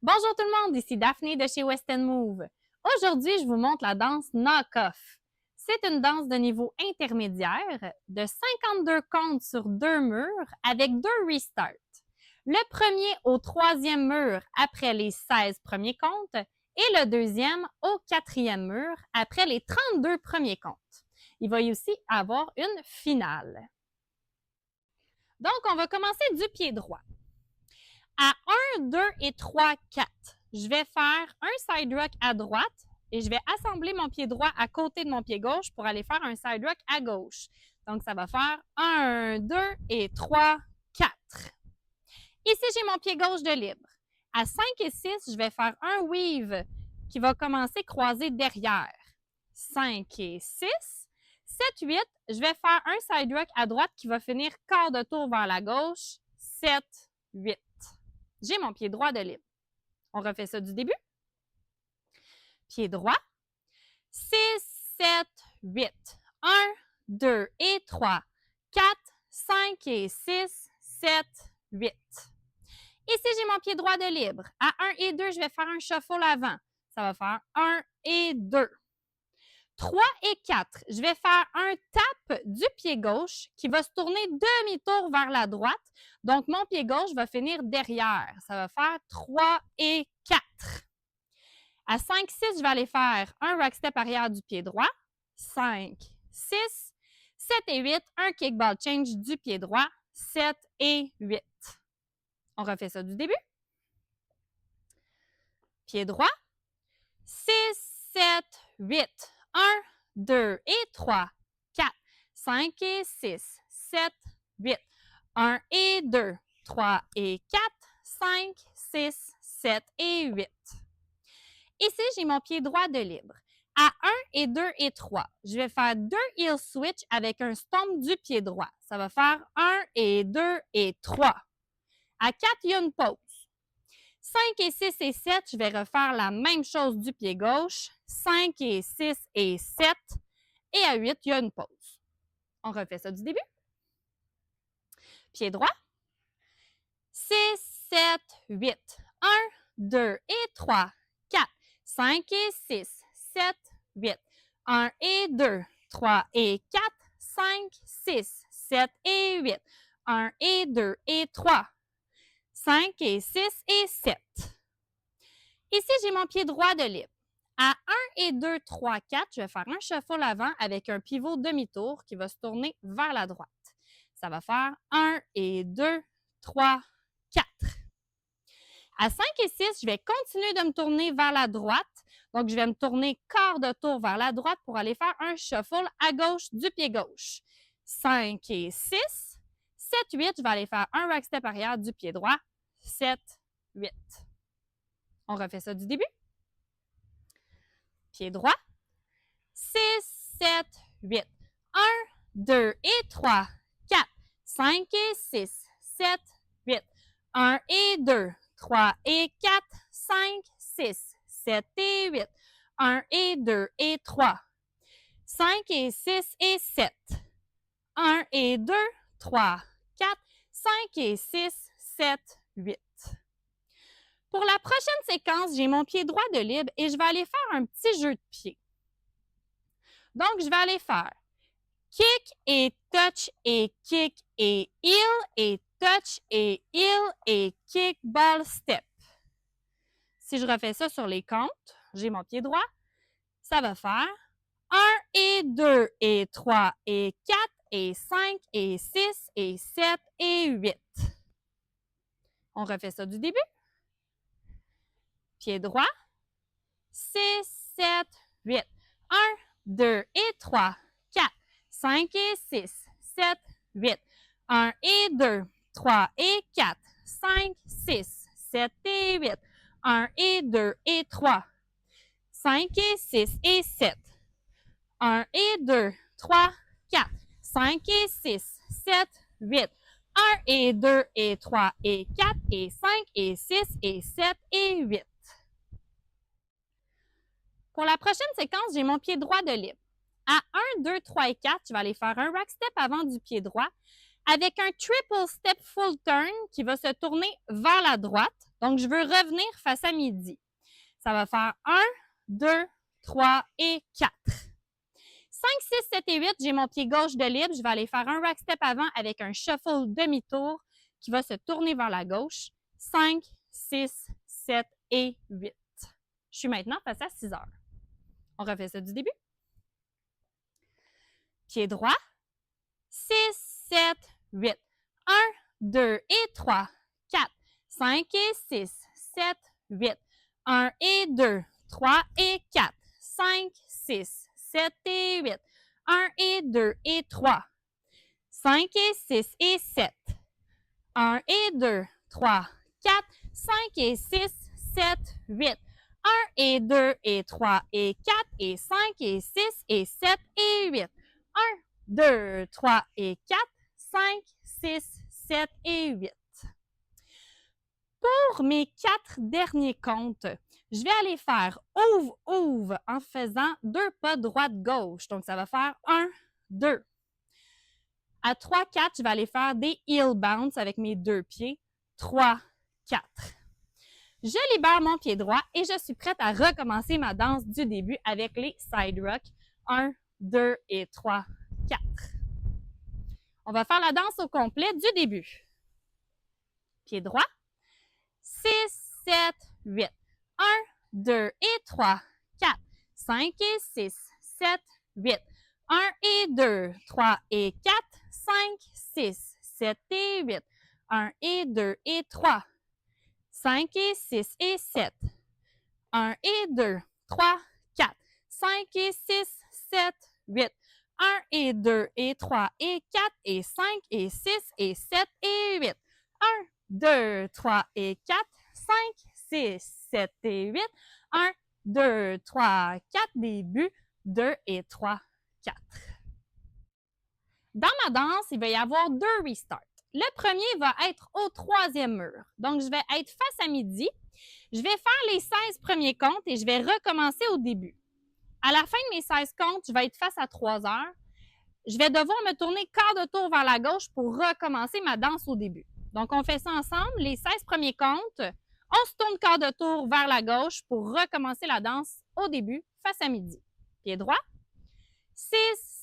Bonjour tout le monde, ici Daphné de chez West End Move. Aujourd'hui, je vous montre la danse knock-off. C'est une danse de niveau intermédiaire de 52 comptes sur 2 murs avec 2 restarts. Le premier au 3e mur après les 16 premiers comptes et le deuxième au 4e mur après les 32 premiers comptes. Il va y aussi avoir une finale. Donc, on va commencer du pied droit. À 1, 2 et 3, 4, je vais faire un side rock à droite et je vais assembler mon pied droit à côté de mon pied gauche pour aller faire un side rock à gauche. Donc, ça va faire 1, 2 et 3, 4. Ici, j'ai mon pied gauche de libre. À 5 et 6, je vais faire un weave qui va commencer croisé derrière. 5 et 6. 7, 8, je vais faire un side rock à droite qui va finir quart de tour vers la gauche. 7, 8. J'ai mon pied droit de libre. On refait ça du début. Pied droit. 6, 7, 8. 1, 2 et 3, 4, 5 et 6, 7, 8. Ici, j'ai mon pied droit de libre. À 1 et 2, je vais faire un shuffle avant. Ça va faire 1 et 2. 3 et 4, je vais faire un tap du pied gauche qui va se tourner demi-tour vers la droite. Donc, mon pied gauche va finir derrière. Ça va faire 3 et 4. À 5, 6, je vais aller faire un rock step arrière du pied droit. 5, 6, 7 et 8, un kickball change du pied droit. 7 et 8. On refait ça du début. Pied droit. 6, 7, 8. 1, 2 et 3, 4, 5 et 6, 7, 8. 1 et 2, 3 et 4, 5, 6, 7 et 8. Ici, j'ai mon pied droit de libre. À 1 et 2 et 3, je vais faire 2 heel switch avec un stomp du pied droit. Ça va faire 1 et 2 et 3. À 4, il y a une pause. 5 et 6 et 7, je vais refaire la même chose du pied gauche. 5 et 6 et 7. Et à 8, il y a une pause. On refait ça du début. Pied droit. 6, 7, 8. 1, 2 et 3, 4, 5 et 6, 7, 8. 1 et 2, 3 et 4, 5, 6, 7 et 8. 1 et 2 et 3. 5 et 6 et 7. Ici, j'ai mon pied droit de libre. À 1 et 2, 3, 4, je vais faire un shuffle avant avec un pivot demi-tour qui va se tourner vers la droite. Ça va faire 1 et 2, 3, 4. À 5 et 6, je vais continuer de me tourner vers la droite. Donc, je vais me tourner quart de tour vers la droite pour aller faire un shuffle à gauche du pied gauche. 5 et 6. 7, 8, je vais aller faire un rock step arrière du pied droit. 7, 8. On refait ça du début. Pied droit. 6, 7, 8. 1, 2 et 3, 4, 5 et 6, 7, 8. 1 et 2, 3 et 4, 5, 6, 7 et 8. 1 et 2 et 3. 5 et 6 et 7. 1 et 2, 3, 4, 5 et 6, 7, 8. Pour la prochaine séquence, j'ai mon pied droit de libre et je vais aller faire un petit jeu de pied. Donc, je vais aller faire kick et touch et kick et heel et touch et heel et kick ball step. Si je refais ça sur les comptes, j'ai mon pied droit, ça va faire 1 et 2 et 3 et 4 et 5 et 6 et 7 et 8. On refait ça du début. Pied droit. 6, 7, 8. 1, 2 et 3, 4, 5 et 6, 7, 8. 1 et 2, 3 et 4, 5, 6, 7 et 8. 1 et 2 et 3, 5 et 6 et 7. 1 et 2, 3, 4, 5 et 6, 7, 8. 1 et 2 et 3 et 4 et 5 et 6 et 7 et 8. Pour la prochaine séquence, j'ai mon pied droit de libre. À 1, 2, 3 et 4, je vais aller faire un rock step avant du pied droit avec un triple step full turn qui va se tourner vers la droite. Donc, je veux revenir face à midi. Ça va faire 1, 2, 3 et 4. 5, 6, 7 et 8, j'ai mon pied gauche de libre. Je vais aller faire un rack step avant avec un shuffle demi-tour qui va se tourner vers la gauche. 5, 6, 7 et 8. Je suis maintenant face à 6 heures. On refait ça du début. Pied droit. 6, 7, 8. 1, 2 et 3, 4, 5 et 6, 7, 8. 1 et 2, 3 et 4, 5, 6, 7 et 8. 1 et 2 et 3, 5 et 6 et 7. 1 et 2, 3, 4, 5 et 6, 7, 8. 1 et 2 et 3 et 4 et 5 et 6 et 7 et 8. 1, 2, 3 et 4, 5, 6, 7 et 8. Pour mes 4 derniers comptes, je vais aller faire ouvre, ouvre en faisant 2 pas droite-gauche. Donc, ça va faire 1, 2. À 3, 4, je vais aller faire des heel bounce avec mes 2 pieds. 3, 4. Je libère mon pied droit et je suis prête à recommencer ma danse du début avec les side rock. 1, 2 et 3, 4. On va faire la danse au complet du début. Pied droit. 6, 7, 8. 1, 2 et 3, 4, 5 et 6, 7, 8. 1 et 2, 3 et 4, 5, 6, 7 et 8. 1 et 2 et 3, 5 et 6 et 7. 1 et 2, 3, 4, 5 et 6, 7, 8. 1 et 2 et 3 et 4 et 5 et 6 et 7 et 8. 1, 2, 3 et 4, 5, 6, 7 et 8. 1, 2, 3, 4, début, 2 et 3, 4. Dans ma danse, il va y avoir 2 restarts. Le premier va être au 3e mur. Donc, je vais être face à midi. Je vais faire les 16 premiers comptes et je vais recommencer au début. À la fin de mes 16 comptes, je vais être face à 3 heures. Je vais devoir me tourner quart de tour vers la gauche pour recommencer ma danse au début. Donc, on fait ça ensemble. Les 16 premiers comptes, on se tourne quart de tour vers la gauche pour recommencer la danse au début, face à midi. Pied droit. 6,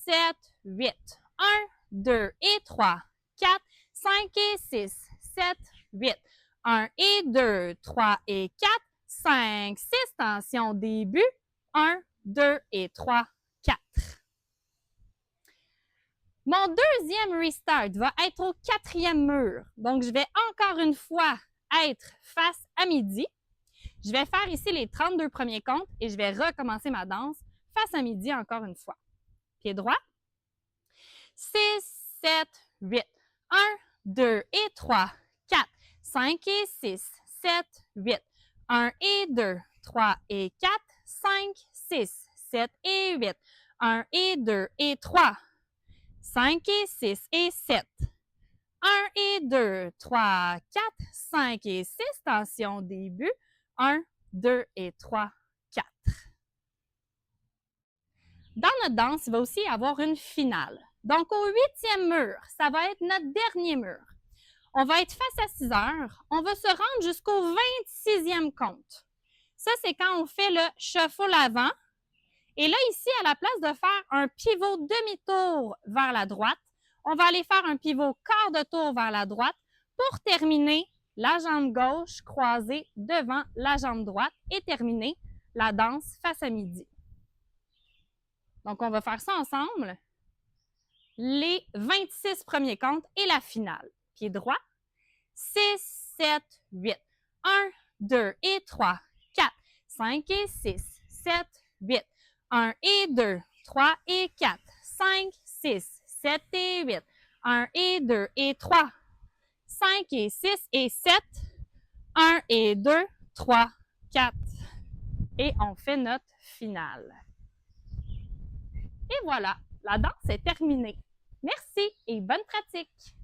7, 8. 1, 2 et 3, 4, 5 et 6, 7, 8. 1 et 2, 3 et 4, 5, 6. Tension, début. 1, 2 et 3, 4. Mon deuxième restart va être au 4e mur. Donc, je vais encore une fois être face à midi. Je vais faire ici les 32 premiers comptes et je vais recommencer ma danse face à midi encore une fois. Pied droit. 6, 7, 8. 1, 2 et 3, 4, 5 et 6, 7, 8. 1 et 2, 3 et 4, 5, 6, 7 et 8. 1 et 2 et 3, 5 et 6 et 7. 1 et 2, 3, 4, 5 et 6. Tension, début. 1, 2 et 3, 4. Dans notre danse, il va aussi y avoir une finale. Donc, au 8e mur, ça va être notre dernier mur. On va être face à 6 heures. On va se rendre jusqu'au 26e compte. Ça, c'est quand on fait le shuffle avant. Et là, ici, à la place de faire un pivot demi-tour vers la droite, on va aller faire un pivot quart de tour vers la droite pour terminer la jambe gauche croisée devant la jambe droite et terminer la danse face à midi. Donc, on va faire ça ensemble. Les 26 premiers comptes et la finale. Pied droit. 6, 7, 8. 1, 2 et 3, 4, 5 et 6, 7, 8. 1 et 2, 3 et 4, 5, 6, 7 et 8. 1 et 2 et 3, 5 et 6 et 7. 1 et 2, 3, 4. Et on fait notre finale. Et voilà, la danse est terminée. Merci et bonne pratique!